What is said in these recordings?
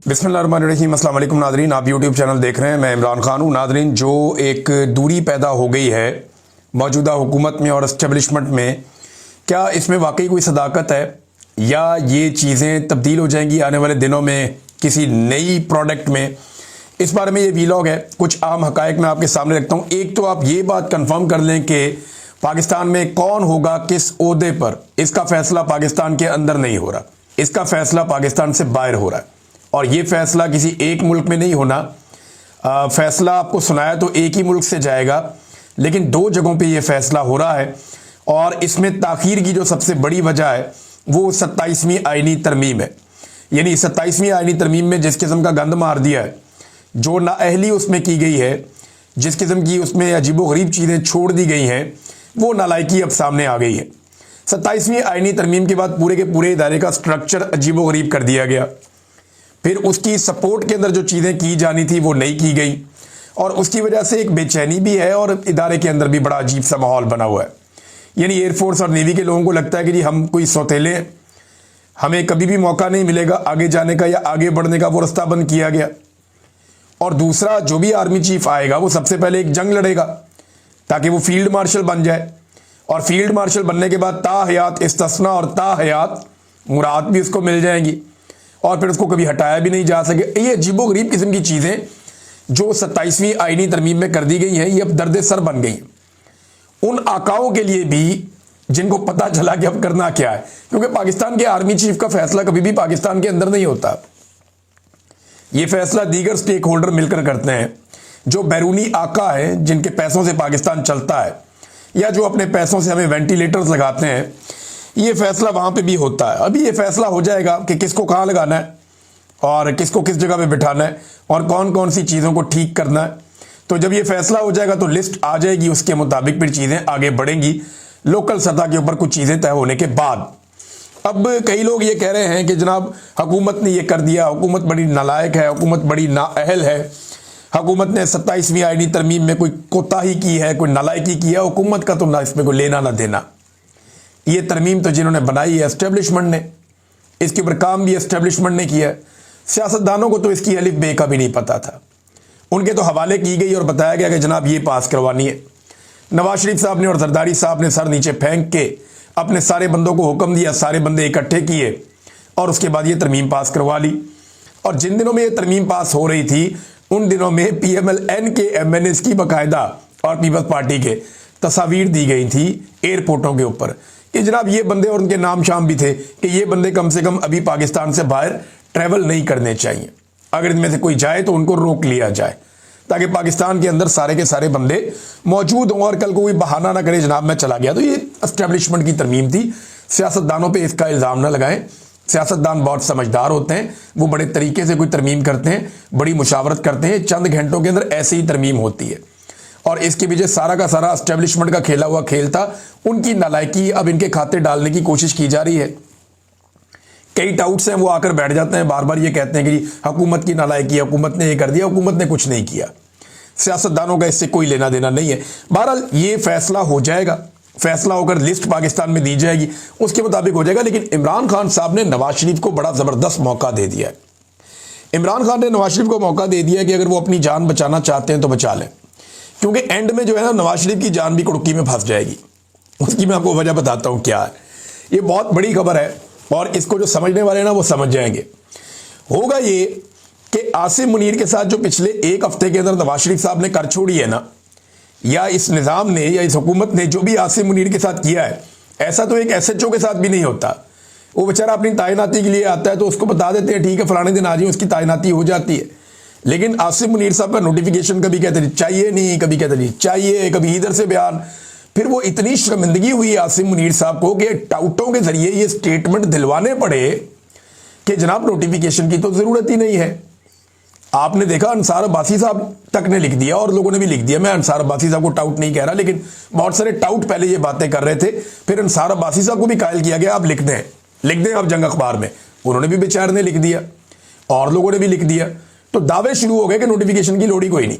बिस्मिल्लाहिर्रहमानिर्रहीम, अस्सलाम वालेकुम नादरीन। आप यूट्यूब चैनल देख रहे हैं, मैं इमरान खान हूँ। नादरीन, जो एक दूरी पैदा हो गई है मौजूदा हुकूमत में और इस्टेब्लिशमेंट में, क्या इसमें वाकई कोई सदाकत है या ये चीज़ें तब्दील हो जाएंगी आने वाले दिनों में किसी नई प्रोडक्ट में? इस बारे में ये वीलॉग है। कुछ आम हकायक मैं आपके सामने रखता हूँ। एक तो आप ये बात कंफर्म कर लें कि पाकिस्तान में कौन होगा किस ओहदे पर, इसका फैसला पाकिस्तान के अंदर नहीं हो रहा, इसका फैसला पाकिस्तान से बाहर हो रहा है। और ये फैसला किसी एक मुल्क में नहीं होना। फैसला आपको सुनाया तो एक ही मुल्क से जाएगा, लेकिन दो जगहों पे ये फैसला हो रहा है। और इसमें ताखीर की जो सबसे बड़ी वजह है वो 27वीं आईनी तरमीम है। यानी 27वीं आईनी तरमीम में जिस किस्म का गंद मार दिया है, जो नाअहली उसमें की गई है, जिस किस्म की उसमें अजीबोगरीब चीज़ें छोड़ दी गई हैं, वो नालायकी अब सामने आ गई है। 27वीं आईनी तरमीम के बाद पूरे के पूरे इदारे का स्ट्रक्चर अजीबोगरीब कर दिया गया। फिर उसकी सपोर्ट के अंदर जो चीज़ें की जानी थी वो नहीं की गई, और उसकी वजह से एक बेचैनी भी है और इदारे के अंदर भी बड़ा अजीब सा माहौल बना हुआ है। यानी एयरफोर्स और नेवी के लोगों को लगता है कि जी हम कोई सौतेले हैं, हमें कभी भी मौका नहीं मिलेगा आगे जाने का या आगे बढ़ने का, वो रास्ता बंद किया गया। और दूसरा, जो भी आर्मी चीफ आएगा वो सबसे पहले एक जंग लड़ेगा ताकि वो फील्ड मार्शल बन जाए, और फील्ड मार्शल बनने के बाद ताहयात इस्तिस्ना और ताहयात मुराद भी उसको मिल जाएंगी, और फिर उसको कभी हटाया भी नहीं जा सके। ये अजीबोगरीब किस्म की चीज़ें जो 27वीं आईनी तरमीम में कर दी गई हैं, ये अब दर्द सर बन गई हैं उन आकाओं के लिए भी जिनको पता चला कि अब करना क्या है। क्योंकि पाकिस्तान के आर्मी चीफ का फैसला कभी भी पाकिस्तान के अंदर नहीं होता। ये फैसला दीगर स्टेक होल्डर मिलकर करते हैं, जो बैरूनी आका है, जिनके पैसों से पाकिस्तान चलता है, या जो अपने पैसों से हमें वेंटिलेटर्स लगाते हैं। ये फैसला वहां पे भी होता है। अभी ये फैसला हो जाएगा कि किसको कहां लगाना है और किसको किस जगह पे बिठाना है और कौन कौन सी चीज़ों को ठीक करना है। तो जब ये फैसला हो जाएगा तो लिस्ट आ जाएगी, उसके मुताबिक फिर चीज़ें आगे बढ़ेंगी लोकल सतह के ऊपर कुछ चीज़ें तय होने के बाद। अब कई लोग ये कह रहे हैं कि जनाब हुकूमत ने ये कर दिया, हुकूमत बड़ी नालायक है, हुकूमत बड़ी नाअहल है, हुकूमत ने 27वीं आईनी तरमीम में कोई कोताही की है, कोई नालायकी की है, हुकूमत का तो ना इसमें कोई लेना ना देना। ये तरमीम तो जिन्होंने बनाई है एस्टेब्लिशमेंट ने, इसके ऊपर काम भी एस्टेब्लिशमेंट ने किया है। सियासतदानों को तो इसकी अलिफ बे का भी नहीं पता था। उनके तो हवाले की गई और बताया गया कि जनाब ये पास करवानी है। नवाज शरीफ साहब ने और जरदारी साहब ने सर नीचे फेंक के अपने सारे बंदों को हुक्म दिया, सारे बंदे इकट्ठे किए और उसके बाद ये तरमीम पास करवा ली। और जिन दिनों में ये तरमीम पास हो रही थी उन दिनों में PMLN के MNAs की बाकायदा और पीपल्स पार्टी के तस्वीर दी गई थी एयरपोर्टों के ऊपर कि जनाब ये बंदे, और उनके नाम शाम भी थे कि ये बंदे कम से कम अभी पाकिस्तान से बाहर ट्रैवल नहीं करने चाहिए, अगर इनमें से कोई जाए तो उनको रोक लिया जाए, ताकि पाकिस्तान के अंदर सारे के सारे बंदे मौजूद हों और कल को कोई बहाना ना करे जनाब मैं चला गया। तो ये एस्टेब्लिशमेंट की तरमीम थी। सियासतदानों पे इसका इल्ज़ाम ना लगाएं। सियासतदान बहुत समझदार होते हैं, वो बड़े तरीके से कोई तरमीम करते हैं, बड़ी मुशावरत करते हैं, चंद घंटों के अंदर ऐसे ही तरमीम होती है। और इसके पीछे सारा का सारा एस्टेब्लिशमेंट का खेला हुआ खेल था। उनकी नालायकी अब इनके खाते डालने की कोशिश की जा रही है। कई टाउट्स हैं वो आकर बैठ जाते हैं, बार बार ये कहते हैं कि हुकूमत की नालायकी, हुकूमत ने ये कर दिया, हुकूमत ने कुछ नहीं किया। सियासतदानों का इससे कोई लेना देना नहीं है। बहरहाल ये फैसला हो जाएगा, फैसला होकर लिस्ट पाकिस्तान में दी जाएगी, उसके मुताबिक हो जाएगा। लेकिन इमरान खान साहब ने नवाज शरीफ को बड़ा ज़बरदस्त मौका दे दिया है। इमरान खान ने नवाज शरीफ को मौका दे दिया कि अगर वो अपनी जान बचाना चाहते हैं तो बचा लें, क्योंकि एंड में जो है ना नवाज शरीफ की जान भी कुड़की में फंस जाएगी। उसकी मैं आपको वजह बताता हूं क्या है। ये बहुत बड़ी खबर है और इसको जो समझने वाले हैं ना वो समझ जाएंगे। होगा ये कि आसिम मुनीर के साथ जो पिछले एक हफ्ते के अंदर नवाज शरीफ साहब ने कर छोड़ी है ना, या इस निज़ाम ने या इस हुकूमत ने जो भी आसिम मुनीर के साथ किया है, ऐसा तो एक SHO के साथ भी नहीं होता। वो बेचारा अपनी तैनाती के लिए आता है तो उसको बता देते हैं ठीक है फलाने दिन आ जाइए, उसकी तैनाती हो जाती है। लेकिन आसिम मुनीर साहब का नोटिफिकेशन कभी कहते नहीं चाहिए, नहीं कभी कहते नहीं चाहिए, कभी इधर से बयान। फिर वो इतनी शर्मिंदगी हुई आसिम मुनीर साहब को कि टाउटों के जरिए ये स्टेटमेंट दिलवाने पड़े कि जनाब नोटिफिकेशन की तो जरूरत ही नहीं है। आपने देखा अंसार अब्बासी साहब तक ने लिख दिया और लोगों ने भी लिख दिया। मैं अंसार अब्बासी साहब को टाउट नहीं कह रहा, लेकिन बहुत सारे टाउट पहले ये बातें कर रहे थे। फिर अंसार अब्बासी साहब को भी कायल किया गया, आप लिख दें आप जंग अखबार में। उन्होंने भी बेचारे ने लिख दिया और लोगों ने भी लिख दिया। तो दावे शुरू हो गए कि नोटिफिकेशन की लोड़ ही कोई नहीं।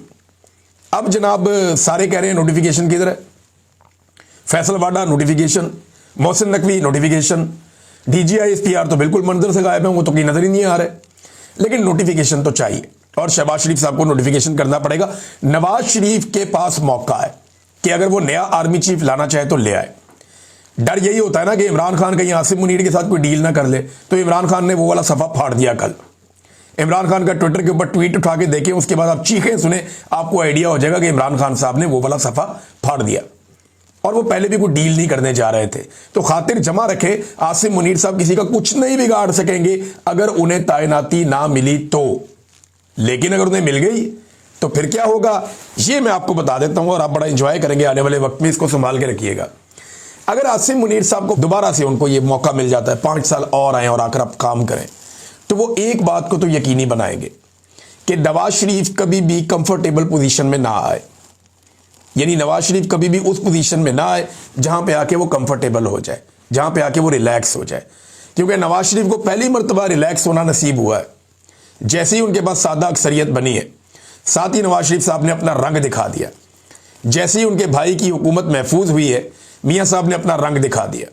अब जनाब सारे कह रहे हैं नोटिफिकेशन किधर है। Faisal Vawda notification, Mohsin Naqvi notification, DGI SPR तो बिल्कुल मंजर से गायब है, वो तो कहीं नजर ही नहीं आ रहे। लेकिन नोटिफिकेशन तो चाहिए और शहबाज शरीफ साहब को नोटिफिकेशन करना पड़ेगा। नवाज शरीफ के पास मौका है कि अगर वो नया आर्मी चीफ लाना चाहे तो ले आए। डर यही होता है ना कि इमरान खान कहीं आसिम मुनीर के साथ कोई डील ना कर ले, तो इमरान खान ने वो वाला सफा फाड़ दिया। कल इमरान खान का ट्विटर के ऊपर ट्वीट उठा के देखें, उसके बाद आप चीखें सुने, आपको आइडिया हो जाएगा कि इमरान खान साहब ने वो वाला सफा फाड़ दिया और वो पहले भी कोई डील नहीं करने जा रहे थे। तो खातिर जमा रखे, आसिम मुनीर साहब किसी का कुछ नहीं बिगाड़ सकेंगे अगर उन्हें तैनाती ना मिली तो, लेकिन अगर उन्हें मिल गई तो फिर क्या होगा ये मैं आपको बता देता हूं और आप बड़ा एंजॉय करेंगे आने वाले वक्त में। इसको संभाल के रखिएगा। अगर आसिम मुनीर साहब को दोबारा से उनको ये मौका मिल जाता है, 5 साल और आए और आकर आप काम करें, तो वो एक बात को तो यकीनी बनाएंगे कि नवाज शरीफ कभी भी कंफर्टेबल पोजीशन में ना आए, यानी नवाज शरीफ कभी भी उस पोजीशन में ना आए जहां पे आके वो कंफर्टेबल हो जाए, जहां पे आके वो रिलैक्स हो जाए। क्योंकि नवाज शरीफ को पहली मर्तबा रिलैक्स होना नसीब हुआ है जैसे ही उनके पास सादा अक्सरियत बनी है। साथ ही नवाज शरीफ साहब ने अपना रंग दिखा दिया। जैसे ही उनके भाई की हुकूमत महफूज हुई है, मियां साहब ने अपना रंग दिखा दिया।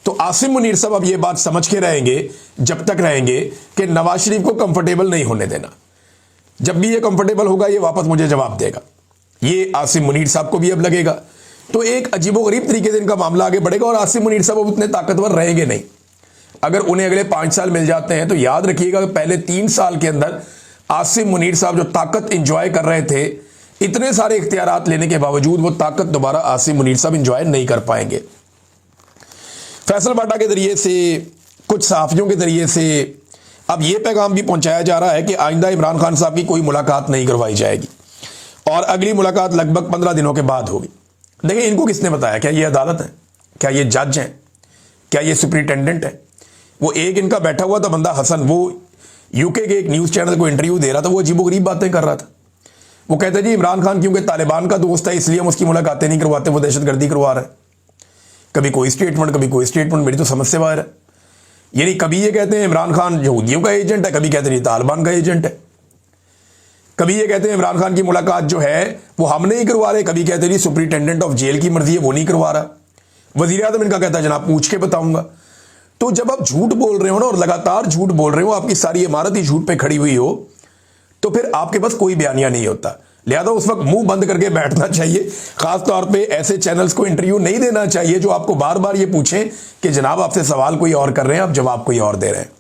तो आसिम मुनीर साहब अब ये बात समझ के रहेंगे, जब तक रहेंगे, कि नवाज शरीफ को कंफर्टेबल नहीं होने देना। जब भी ये कंफर्टेबल होगा ये वापस मुझे जवाब देगा। ये आसिम मुनीर साहब को भी अब लगेगा। तो एक अजीबोगरीब तरीके से इनका मामला आगे बढ़ेगा और आसिम मुनीर साहब अब उतने ताकतवर रहेंगे नहीं। अगर उन्हें अगले 5 साल मिल जाते हैं तो याद रखिएगा पहले 3 साल के अंदर आसिम मुनीर साहब जो ताकत इंजॉय कर रहे थे, इतने सारे इख्तियारात लेने के बावजूद वो ताकत दोबारा आसिम मुनीर साहब इंजॉय नहीं कर पाएंगे। फैसल बाटा के जरिए से, कुछ सहाफियों के जरिए से अब यह पैगाम भी पहुंचाया जा रहा है कि आइंदा इमरान खान साहब की कोई मुलाकात नहीं करवाई जाएगी और अगली मुलाकात लगभग 15 दिनों के बाद होगी। देखिए, इनको किसने बताया? क्या ये अदालत है? क्या ये जज हैं? क्या ये सुपरिटेंडेंट है? वो एक इनका बैठा हुआ था बंदा हसन, वो यूके के एक न्यूज़ चैनल को इंटरव्यू दे रहा था। वो अजीबोगरीब बातें कर रहा था। वो कहते जी इमरान खान क्योंकि तालिबान का दोस्त है इसलिए हम उसकी मुलाकातें नहीं करवाते, वो दहशतगर्दी करवा रहा है। कभी कोई स्टेटमेंट, कभी कोई स्टेटमेंट, मेरी तो समझ से बाहर है। यानी कभी ये कहते हैं इमरान खान यहूदियों का एजेंट है, कभी कहते हैं तालिबान का एजेंट है। कभी ये कहते हैं इमरान खान की मुलाकात जो है वो हम नहीं करवा रहे, कभी कहते हैं सुपरिटेंडेंट ऑफ जेल की मर्जी है वो नहीं करवा रहा। वजीर आजम इनका कहता है जनाब पूछ के बताऊंगा। तो जब आप झूठ बोल रहे हो ना और लगातार झूठ बोल रहे हो, आपकी सारी इमारत ही झूठ पे खड़ी हुई हो, तो फिर आपके पास कोई बयानिया नहीं होता। लिहाजा उस वक्त मुंह बंद करके बैठना चाहिए। खासतौर पे ऐसे चैनल्स को इंटरव्यू नहीं देना चाहिए जो आपको बार बार ये पूछें कि जनाब आपसे सवाल कोई और कर रहे हैं, आप जवाब कोई और दे रहे हैं।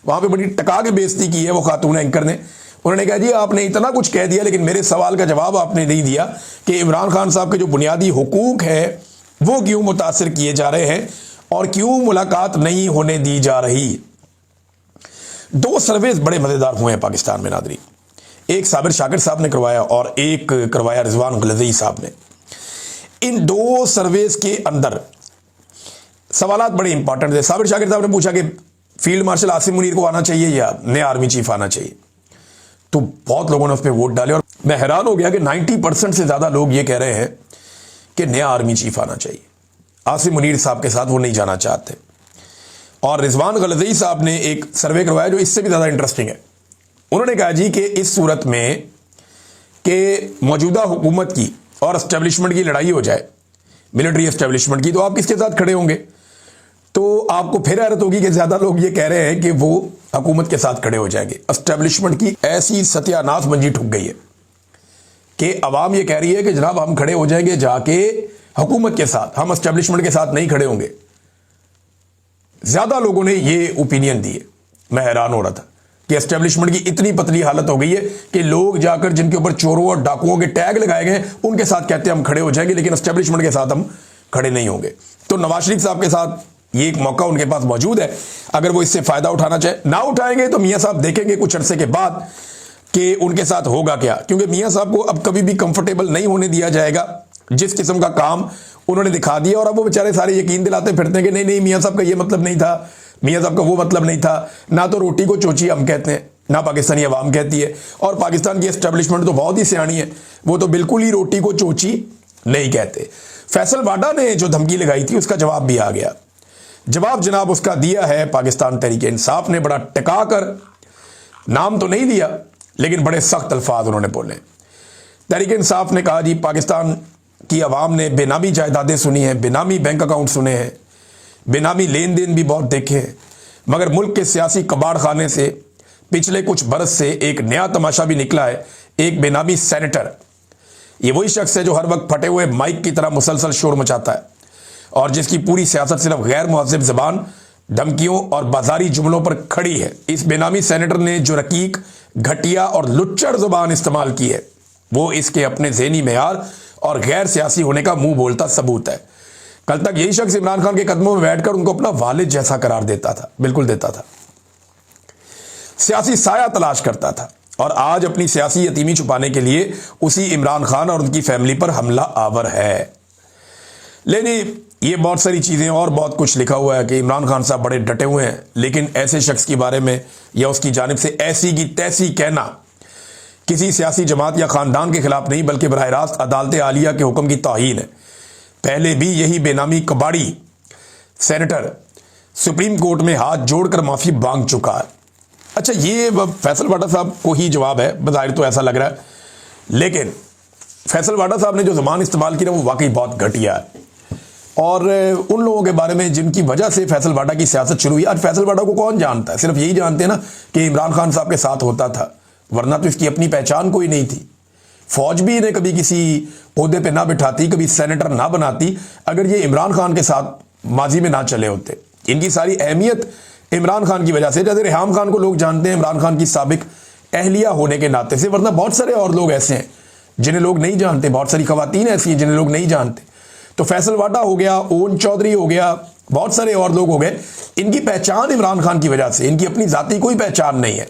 वहां पे बड़ी टका के बेइज्जती की है वो खातून एंकर ने। उन्होंने कहा जी आपने इतना कुछ कह दिया लेकिन मेरे सवाल का जवाब आपने नहीं दिया कि इमरान खान साहब के जो बुनियादी हुकूक है वो क्यों मुतासिर किए जा रहे हैं और क्यों मुलाकात नहीं होने दी जा रही। 2 सर्वेज बड़े मजेदार हुए हैं पाकिस्तान में नादरी। एक साबिर शाकिर साहब ने करवाया और एक करवाया रिजवान गलज़ई साहब ने। इन 2 सर्वेज के अंदर सवालात बड़े इंपॉर्टेंट थे। साबिर शाकिर साहब ने पूछा कि फील्ड मार्शल आसिम मुनीर को आना चाहिए या नया आर्मी चीफ आना चाहिए। तो बहुत लोगों ने उस पर वोट डाले और मैं हैरान हो गया कि 90% से ज्यादा लोग ये कह रहे हैं कि नया आर्मी चीफ आना चाहिए। आसिम मुनीर साहब के साथ वो नहीं जाना चाहते। और रिजवान गलज़ई साहब ने एक सर्वे करवाया जो इससे भी ज्यादा इंटरेस्टिंग है। उन्होंने कहा जी कि इस सूरत में कि मौजूदा हुकूमत की और एस्टेब्लिशमेंट की लड़ाई हो जाए, मिलिट्री एस्टेब्लिशमेंट की, तो आप किसके साथ खड़े होंगे? तो आपको फिर हैरत होगी कि ज्यादा लोग ये कह रहे हैं कि वो हुकूमत के साथ खड़े हो जाएंगे। एस्टेब्लिशमेंट की ऐसी सत्यानाश मंजी ठुक गई है कि अवाम ये कह रही है कि जनाब हम खड़े हो जाएंगे जाके हुकूमत के साथ, हम एस्टेब्लिशमेंट के साथ नहीं खड़े होंगे। ज्यादा लोगों ने ये ओपिनियन दिए। मैं हैरान हो रहा था कि एस्टेब्लिशमेंट की इतनी पतली हालत हो गई है कि लोग जाकर जिनके ऊपर चोरों और डाकुओं के टैग लगाए गए उनके साथ कहते हैं हम खड़े हो जाएंगे, लेकिन एस्टेब्लिशमेंट के साथ हम खड़े नहीं होंगे। तो नवाज शरीफ साहब के साथ ये एक मौका उनके पास मौजूद है। अगर वो इससे फायदा उठाना चाहे, ना उठाएंगे तो मियां साहब देखेंगे कुछ अरसे के बाद कि उनके साथ होगा क्या। क्योंकि मियां साहब को अब कभी भी कंफर्टेबल नहीं होने दिया जाएगा। जिस किस्म का काम उन्होंने दिखा दिया और अब वो बेचारे सारे यकीन दिलाते फिरते हैं कि नहीं नहीं मियां साहब का ये मतलब नहीं था, मियां साहब का वो मतलब नहीं था। ना तो रोटी को चोची हम कहते हैं, ना पाकिस्तानी अवाम कहती है। और पाकिस्तान की एस्टेब्लिशमेंट तो बहुत ही सियानी है, वो तो बिल्कुल ही रोटी को चोची नहीं कहते। फैसल वाडा ने जो धमकी लगाई थी उसका जवाब भी आ गया। जवाब जनाब उसका दिया है पाकिस्तान तहरीक इंसाफ ने। बड़ा टिका कर, नाम तो नहीं दिया लेकिन बड़े सख्त अल्फाज उन्होंने बोले। तहरीक इंसाफ ने कहा जी पाकिस्तान की अवाम ने बेनामी जायदादें सुनी हैं, बेनामी बैंक अकाउंट सुने हैं, बेनामी लेन देन भी बहुत देखे हैं, मगर मुल्क के सियासी कबाड़ खाने से पिछले कुछ बरस से एक नया तमाशा भी निकला है, एक बेनामी सेनेटर। ये वही शख्स है जो हर वक्त फटे हुए माइक की तरह मुसलसल शोर मचाता है और जिसकी पूरी सियासत सिर्फ गैर मुहज़्ज़ब ज़बान, धमकियों और बाजारी जुमलों पर खड़ी है। इस बेनामी सेनेटर ने जो रकीक, घटिया और लुच्चड़ ज़बान इस्तेमाल की है, वो इसके अपने ज़हनी मेयार और गैर सियासी होने का मुंह बोलता सबूत है। कल तक यही शख्स इमरान खान के कदमों में बैठकर उनको अपना वालिद जैसा करार देता था, बिल्कुल देता था, सियासी साया तलाश करता था, और आज अपनी सियासी यतीमी छुपाने के लिए उसी इमरान खान और उनकी फैमिली पर हमला आवर है। लेकिन ये बहुत सारी चीज़ें और बहुत कुछ लिखा हुआ है कि इमरान खान साहब बड़े डटे हुए हैं, लेकिन ऐसे शख्स के बारे में या उसकी जानिब से ऐसी की तैसी कहना किसी सियासी जमात या ख़ानदान के खिलाफ नहीं, बल्कि बराह रास्त अदालत आलिया के हुक्म की तौहीन है। पहले भी यही बेनामी कबाड़ी सेनेटर सुप्रीम कोर्ट में हाथ जोड़कर माफ़ी मांग चुका है। अच्छा, ये फैसल वाडा साहब को ही जवाब है, बज़ाहिर तो ऐसा लग रहा है, लेकिन फैसल वाडा साहब ने जो ज़बान इस्तेमाल की ना वो वाकई बहुत घटिया है। और उन लोगों के बारे में जिनकी वजह से फैसल वाडा की सियासत शुरू हुई, आज फैसल वाडा को कौन जानता है? सिर्फ यही जानते हैं ना कि इमरान खान साहब के साथ होता था, वरना तो इसकी अपनी पहचान कोई नहीं थी। फौज भी इन्हें कभी किसी ओहदे पे ना बिठाती, कभी सेनेटर ना बनाती, अगर ये इमरान खान के साथ माजी में ना चले होते। इनकी सारी अहमियत इमरान खान की वजह से, जैसे रेहाम खान को लोग जानते हैं इमरान खान की साबिक अहलिया होने के नाते से, वरना बहुत सारे और लोग ऐसे हैं जिन्हें लोग नहीं जानते, बहुत सारी खवातीन ऐसी हैं जिन्हें लोग नहीं जानते। तो फैसल वाडा हो गया, ओन चौधरी हो गया, बहुत सारे और लोग हो गए, इनकी पहचान इमरान खान की वजह से, इनकी अपनी जाती कोई पहचान नहीं है।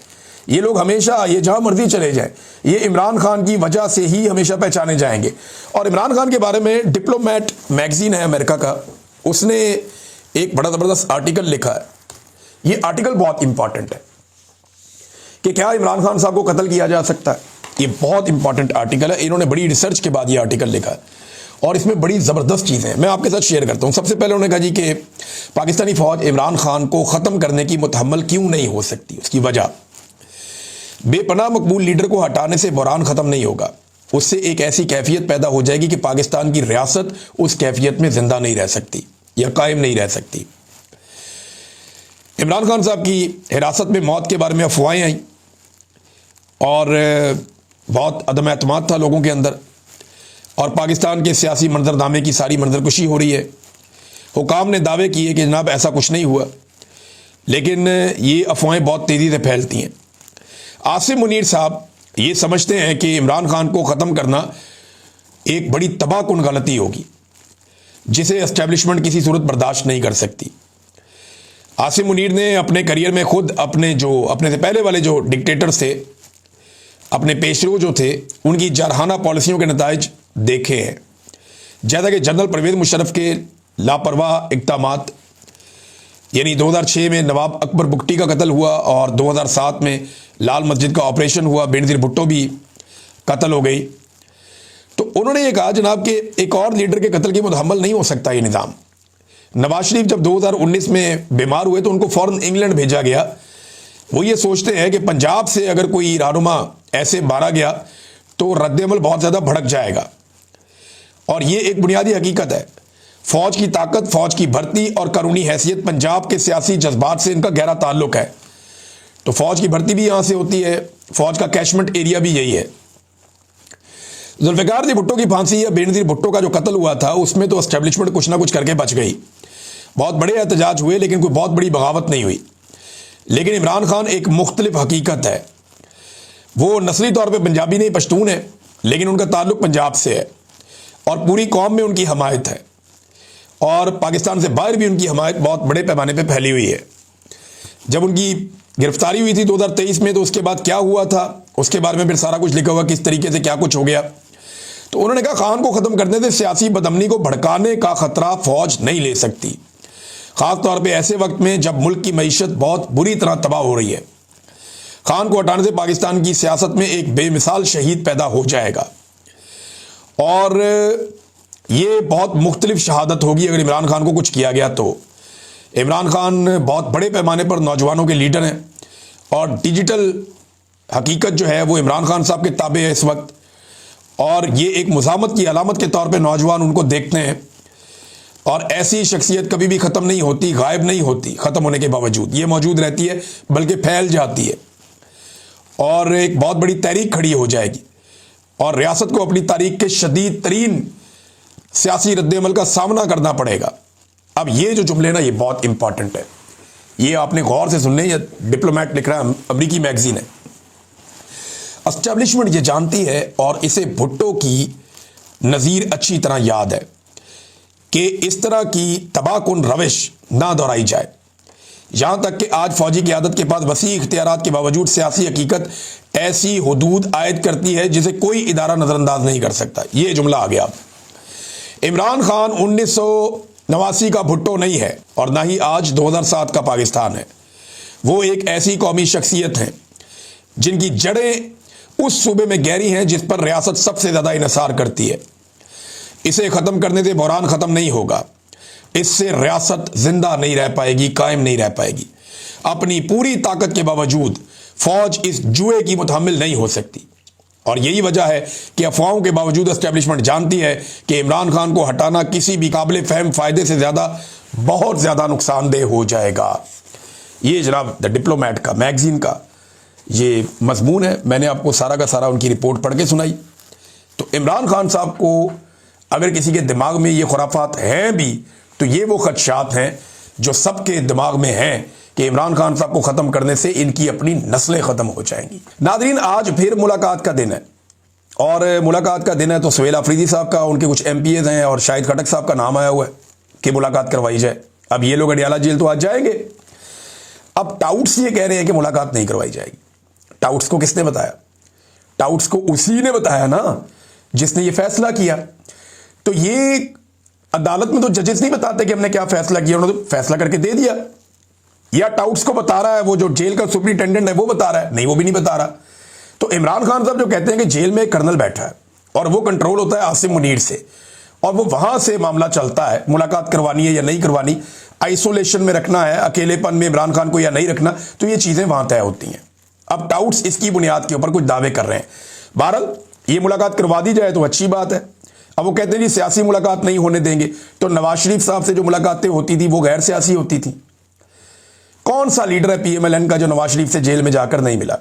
ये लोग हमेशा, ये जहां मर्जी चले जाएं, ये इमरान खान की वजह से ही हमेशा पहचाने जाएंगे। और इमरान खान के बारे में डिप्लोमेट मैगजीन है अमेरिका का, उसने एक बड़ा ज़बरदस्त आर्टिकल लिखा है। ये आर्टिकल बहुत इंपॉर्टेंट है कि क्या इमरान खान साहब को कत्ल किया जा सकता है। ये बहुत इंपॉर्टेंट आर्टिकल है, इन्होंने बड़ी रिसर्च के बाद ये आर्टिकल लिखा है और इसमें बड़ी ज़बरदस्त चीज़ें हैं, मैं आपके साथ शेयर करता हूँ। सबसे पहले उन्होंने कहा जी कि पाकिस्तानी फ़ौज इमरान खान को ख़त्म करने की मुतहम्मल क्यों नहीं हो सकती। उसकी वजह, बेपनाह मकबूल लीडर को हटाने से बहरान ख़त्म नहीं होगा, उससे एक ऐसी कैफियत पैदा हो जाएगी कि पाकिस्तान की रियासत उस कैफियत में ज़िंदा नहीं रह सकती या कायम नहीं रह सकती। इमरान खान साहब की हिरासत में मौत के बारे में अफवाहें आई और बहुत अदम एतमाद था लोगों के अंदर, और पाकिस्तान के सियासी मंजरनामे की सारी मंजरकुशी हो रही है। हुकाम ने दावे किए कि जनाब ऐसा कुछ नहीं हुआ, लेकिन ये अफवाहें बहुत तेज़ी से फैलती हैं। आसिम मुनीर साहब ये समझते हैं कि इमरान खान को ख़त्म करना एक बड़ी तबाहकुन गलती होगी जिसे एस्टेब्लिशमेंट किसी सूरत बर्दाश्त नहीं कर सकती। आसिम मुनीर ने अपने करियर में खुद अपने से पहले वाले जो डिक्टेटर्स थे, अपने पेशरो जो थे, उनकी जारहाना पॉलिसियों के नताइज देखे हैं, जैसा कि जनरल परवेज़ मुशर्रफ के लापरवाह इक़दामात, यानी 2006 में नवाब अकबर बुगटी का कत्ल हुआ और 2007 में लाल मस्जिद का ऑपरेशन हुआ, बेनज़ीर भुट्टो भी कत्ल हो गई। तो उन्होंने ये कहा जनाब कि एक और लीडर के कत्ल की मुतहम्मल नहीं हो सकता ये निज़ाम। नवाज शरीफ जब 2019 में बीमार हुए तो उनको फ़ौरन इंग्लैंड भेजा गया। वो ये सोचते हैं कि पंजाब से अगर कोई रहनुमा ऐसे मारा गया तो रद्द-ए-अमल बहुत ज़्यादा भड़क जाएगा, और ये एक बुनियादी हकीकत है। फ़ौज की ताकत, फ़ौज की भर्ती और कानूनी हैसियत पंजाब के सियासी जज्बात से इनका गहरा ताल्लुक है। तो फ़ौज की भर्ती भी यहाँ से होती है, फ़ौज का कैशमेंट एरिया भी यही है। जुल्फ़िकार जी भुट्टो की फांसी या बेनज़ीर भुट्टो का जो कत्ल हुआ था, उसमें तो एस्टेब्लिशमेंट कुछ ना कुछ करके बच गई। बहुत बड़े एहतजाज हुए लेकिन कोई बहुत बड़ी बगावत नहीं हुई। लेकिन इमरान खान एक मुख्तलिफ हकीकत है। वो नस्ली तौर पे पंजाबी नहीं, पश्तून है, लेकिन उनका ताल्लुक पंजाब से है और पूरी कौम में उनकी हमायत है, और पाकिस्तान से बाहर भी उनकी हमायत बहुत बड़े पैमाने पे फैली हुई है। जब उनकी गिरफ्तारी हुई थी 2023 में, तो उसके बाद क्या हुआ था उसके बारे में फिर सारा कुछ लिखा हुआ, किस तरीके से क्या कुछ हो गया। तो उन्होंने कहा खान को ख़त्म करने से सियासी बदअमनी को भड़काने का ख़तरा फ़ौज नहीं ले सकती, ख़ास तौर पे ऐसे वक्त में जब मुल्क की मईशत बहुत बुरी तरह तबाह हो रही है। खान को हटाने से पाकिस्तान की सियासत में एक बेमिसाल शहीद पैदा हो जाएगा, और ये बहुत मुख्तलिफ शहादत होगी अगर इमरान खान को कुछ किया गया तो। इमरान खान बहुत बड़े पैमाने पर नौजवानों के लीडर हैं, और डिजिटल हकीकत जो है वो इमरान खान साहब के ताबे है इस वक्त, और ये एक मुज़ामत की अलामत के तौर पे नौजवान उनको देखते हैं। और ऐसी शख्सियत कभी भी ख़त्म नहीं होती, गायब नहीं होती, ख़त्म होने के बावजूद ये मौजूद रहती है, बल्कि फैल जाती है। और एक बहुत बड़ी तहरीक खड़ी हो जाएगी और रियासत को अपनी तारीख के शदीद तरीन सियासी रद्द-ए-अमल का सामना करना पड़ेगा। अब ये जो जुमले ना, ये बहुत इंपॉर्टेंट है, ये आपने गौर से सुनने। ये डिप्लोमेट लिख रहा है, अमरीकी मैगजीन है। एस्टेब्लिशमेंट ये जानती है और इसे भुट्टो की नज़ीर अच्छी तरह याद है कि इस तरह की तबाहकुन रविश ना दोहराई जाए। यहां तक कि आज फौजी क़यादत के पास वसी इख्तियारात के बावजूद सियासी हकीकत ऐसी हुदूद आयद करती है जिसे कोई इदारा नज़रअंदाज नहीं कर सकता। ये जुमला आ गया। इमरान खान 1989 का भुट्टो नहीं है और ना ही आज 2007 का पाकिस्तान है। वो एक ऐसी कौमी शख्सियत है जिनकी जड़ें उस सूबे में गहरी हैं जिस पर रियासत सबसे ज़्यादा इन्हिसार करती है। इसे ख़त्म करने से बहरान ख़त्म नहीं होगा, इससे रियासत जिंदा नहीं रह पाएगी, कायम नहीं रह पाएगी। अपनी पूरी ताकत के बावजूद फौज इस जुए की मुतहम्मिल नहीं हो सकती और यही वजह है कि अफवाहों के बावजूद एस्टेब्लिशमेंट जानती है कि इमरान खान को हटाना किसी भी काबिल फहम फ़ायदे से ज़्यादा बहुत ज़्यादा नुकसानदेह हो जाएगा। ये जनाब द डिप्लोमेट का मैगजीन का ये मजमून है। मैंने आपको सारा का सारा उनकी रिपोर्ट पढ़ के सुनाई। तो इमरान खान साहब को अगर किसी के दिमाग में ये खुराफात हैं भी, तो ये वो खदशात हैं जो सबके दिमाग में हैं कि इमरान खान साहब को ख़त्म करने से इनकी अपनी नस्लें ख़त्म हो जाएंगी। नादरीन, आज फिर मुलाकात का दिन है और मुलाकात का दिन है तो सुहेल अफरीदी साहब का, उनके कुछ MPAs हैं और शाहिद खटक साहब का नाम आया हुआ है कि मुलाकात करवाई जाए। अब ये लोग अडियाला जेल तो आज जाएंगे। अब टाउट्स ये कह रहे हैं कि मुलाकात नहीं करवाई जाएगी। टाउट्स को किसने बताया? टाउट्स को उसी ने बताया ना जिसने ये फैसला किया। तो ये अदालत में तो जजेस नहीं बताते कि हमने क्या फैसला किया, उन्होंने तो फैसला करके दे दिया। या टाउट्स को बता रहा है वो जो जेल का सुपरिटेंडेंट है वो बता रहा है? नहीं, वो भी नहीं बता रहा। तो इमरान खान साहब जो कहते हैं कि जेल में एक कर्नल बैठा है और वो कंट्रोल होता है आसिम मुनीर से और वो वहां से मामला चलता है, मुलाकात करवानी है या नहीं करवानी, आइसोलेशन में रखना है, अकेलेपन में इमरान खान को या नहीं रखना, तो ये चीजें वहां तय होती हैं। अब टाउट्स इसकी बुनियाद के ऊपर कुछ दावे कर रहे हैं। बहरहाल ये मुलाकात करवा दी जाए तो अच्छी बात है। अब वो कहते हैं जी सियासी मुलाकात नहीं होने देंगे, तो नवाज शरीफ साहब से जो मुलाकातें होती थी वो गैर सियासी होती थी। कौन सा लीडर है PMLN का जो नवाज शरीफ से जेल में जाकर नहीं मिला?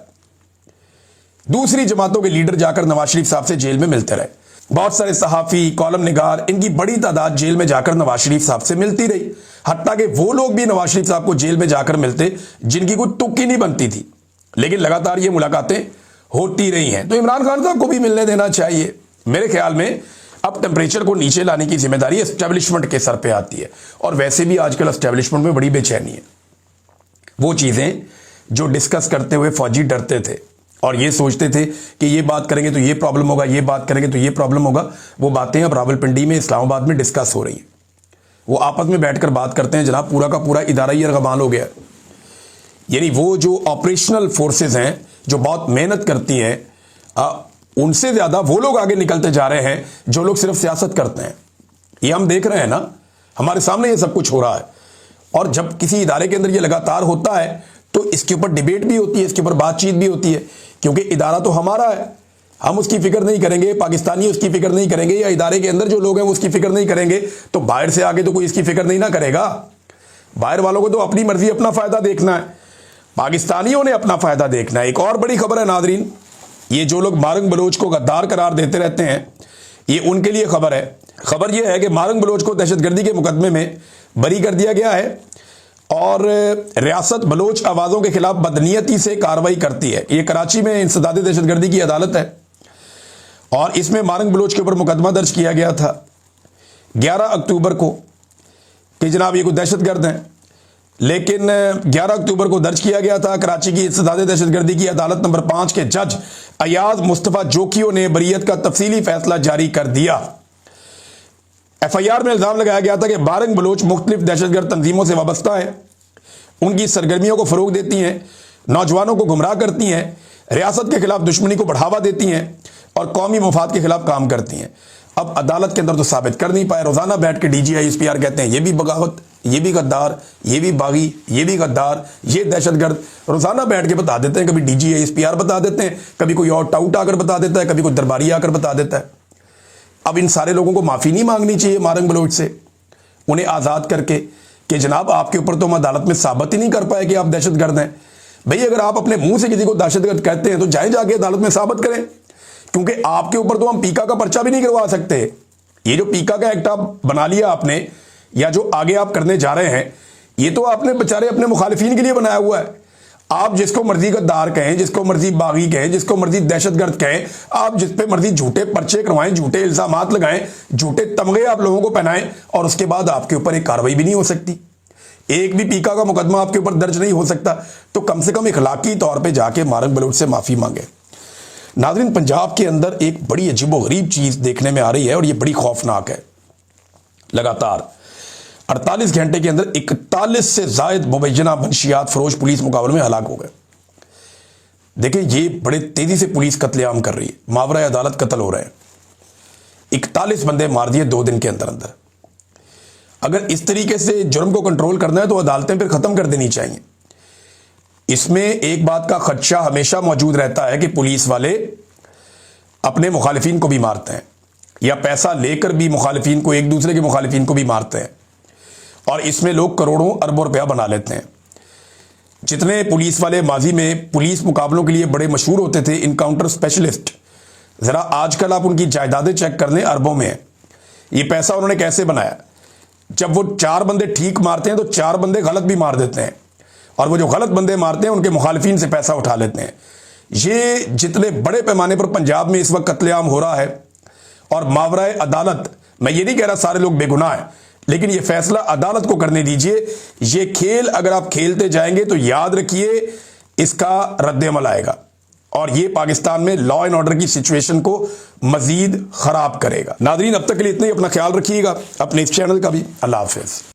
दूसरी जमातों के लीडर जाकर नवाज शरीफ साहब से जेल में मिलते रहे। बहुत सारे सहाफ़ी, कॉलम निगार, इनकी बड़ी तादाद जेल में जाकर नवाज शरीफ साहब से मिलती रही। हत्ता कि वो लोग भी नवाज शरीफ साहब को जेल में जाकर मिलते जिनकी कोई तुक्की नहीं बनती थी, लेकिन लगातार ये मुलाकातें होती रही हैं। तो इमरान खान साहब को भी मिलने देना चाहिए। मेरे ख्याल में अब टेम्परेचर को नीचे लाने की जिम्मेदारी एस्टेब्लिशमेंट के सर पे आती है और वैसे भी आजकल एस्टेब्लिशमेंट में बड़ी बेचैनी है। वो चीज़ें जो डिस्कस करते हुए फौजी डरते थे और ये सोचते थे कि ये बात करेंगे तो ये प्रॉब्लम होगा, ये बात करेंगे तो ये प्रॉब्लम होगा, वो बातें अब रावलपिंडी में, इस्लामाबाद में डिस्कस हो रही हैं। वो आपस में बैठकर बात करते हैं। जनाब पूरा का पूरा इदारा ही अर्गमाल हो गया। यानी वो जो ऑपरेशनल फोर्सेस हैं जो बहुत मेहनत करती हैं, उनसे ज़्यादा वो लोग आगे निकलते जा रहे हैं जो लोग सिर्फ सियासत करते हैं। ये हम देख रहे हैं ना, हमारे सामने ये सब कुछ हो रहा है। और जब किसी इदारे के अंदर ये लगातार होता है तो इसके ऊपर डिबेट भी होती है, इसके ऊपर बातचीत भी होती है, क्योंकि इदारा तो हमारा है। हम उसकी फिक्र नहीं करेंगे, पाकिस्तानी उसकी फिक्र नहीं करेंगे, या इदारे के अंदर जो लोग हैं वो उसकी फिक्र नहीं करेंगे, तो बाहर से आके तो कोई इसकी फिक्र नहीं ना करेगा। बाहर वालों को तो अपनी मर्जी, अपना फ़ायदा देखना है, पाकिस्तानियों ने अपना फ़ायदा देखना है। एक और बड़ी खबर है नादरीन, ये जो लोग मारंग बलोच को गद्दार करार देते रहते हैं, ये उनके लिए खबर है। खबर ये है कि मारंग बलोच को दहशतगर्दी के मुकदमे में बरी कर दिया गया है और रियासत बलोच आवाज़ों के खिलाफ बदनीयती से कार्रवाई करती है। ये कराची में इंसदाद दहशतगर्दी की अदालत है और इसमें मारंग बलोच के ऊपर मुकदमा दर्ज किया गया था 11 अक्टूबर को कि जनाब ये कोई दहशतगर्द हैं। लेकिन 11 अक्टूबर को दर्ज किया गया था। कराची की इंसदाद दहशतगर्दी की अदालत नंबर 5 के जज अयाज मुस्तफ़ा जोकियो ने बरीयत का तफसीली फैसला जारी कर दिया। FIR में इल्ज़ाम लगाया गया था कि मारंग बलोच मुख्तलिफ दहशतगर्द तंजीमों से वाबस्ता है, उनकी सरगर्मियों को फ़रोग देती हैं, नौजवानों को गुमराह करती हैं, रियासत के खिलाफ दुश्मनी को बढ़ावा देती हैं और कौमी मफाद के खिलाफ काम करती हैं। अब अदालत के अंदर तो साबित कर नहीं पाए। रोज़ाना बैठ के DGI SPR कहते हैं ये भी बगावत, ये भी गद्दार, ये भी बागी, ये भी गद्दार, ये दहशतगर्द। रोज़ाना बैठ के बता देते हैं, कभी DGI SPR बता देते हैं, कभी कोई और टाउट आकर बता देता है, कभी कोई दरबारी आकर बता देता है। अब इन सारे लोगों को माफ़ी नहीं मांगनी चाहिए मारंग बलोच से, उन्हें आज़ाद करके कि जनाब आपके ऊपर तो हम अदालत में साबित ही नहीं कर पाए कि आप दहशतगर्द हैं। भाई अगर आप अपने मुंह से किसी को दहशतगर्द कहते हैं तो जाके अदालत में साबित करें, क्योंकि आपके ऊपर तो हम पीका का पर्चा भी नहीं करवा सकते। ये जो पीका का एक्ट आप बना लिया आपने, या जो आगे आप करने जा रहे हैं, ये तो आपने बेचारे अपने मुखालिफिन के लिए बनाया हुआ है। आप जिसको मर्जी गद्दार कहें, जिसको मर्जी बागी कहें, जिसको मर्जी दहशतगर्द कहें, आप जिस पे मर्जी झूठे पर्चे करवाएं, झूठे इल्जामात लगाएं, झूठे तमगे आप लोगों को पहनाएं, और उसके बाद आपके ऊपर एक कार्रवाई भी नहीं हो सकती, एक भी पीका का मुकदमा आपके ऊपर दर्ज नहीं हो सकता। तो कम से कम इखलाकी तौर पर जाके मार्क बलूच से माफी मांगे। नाज़रीन, पंजाब के अंदर एक बड़ी अजीबोगरीब चीज देखने में आ रही है और ये बड़ी खौफनाक है। लगातार 48 घंटे के अंदर 41 से जायद मुबैना मंशियात फरोश पुलिस मुकाबले में हलाक हो गए। देखिए, ये बड़े तेजी से पुलिस कत्लेआम कर रही है, मावरा अदालत कत्ल हो रहे हैं। 41 बंदे मार दिए 2 दिन के अंदर अंदर। अगर इस तरीके से जुर्म को कंट्रोल करना है तो अदालतें फिर खत्म कर देनी चाहिए। इसमें एक बात का खदशा हमेशा मौजूद रहता है कि पुलिस वाले अपने मुखालिफिन को भी मारते हैं, या पैसा लेकर भी मुखालिफिन को, एक दूसरे के मुखालिफिन को भी मारते हैं, और इसमें लोग करोड़ों अरबों रुपया बना लेते हैं। जितने पुलिस वाले माजी में पुलिस मुकाबलों के लिए बड़े मशहूर होते थे, इनकाउंटर स्पेशलिस्ट, जरा आजकल आप उनकी जायदादें चेक कर लें, अरबों में है। ये पैसा उन्होंने कैसे बनाया? जब वो 4 बंदे ठीक मारते हैं तो 4 बंदे गलत भी मार देते हैं, और वो जो गलत बंदे मारते हैं उनके मुखालिफिन से पैसा उठा लेते हैं। ये जितने बड़े पैमाने पर पंजाब में इस वक्त कत्लेआम हो रहा है, और मावरा अदालत, मैं ये नहीं कह रहा सारे लोग बेगुनाह हैं, लेकिन ये फैसला अदालत को करने दीजिए। ये खेल अगर आप खेलते जाएंगे तो याद रखिए इसका रद्द-ए-अमल आएगा, और ये पाकिस्तान में लॉ एंड ऑर्डर की सिचुएशन को मजीद खराब करेगा। नादरीन, अब तक के लिए इतना ही। अपना ख्याल रखिएगा, अपने इस चैनल का भी। अल्लाह हाफिज।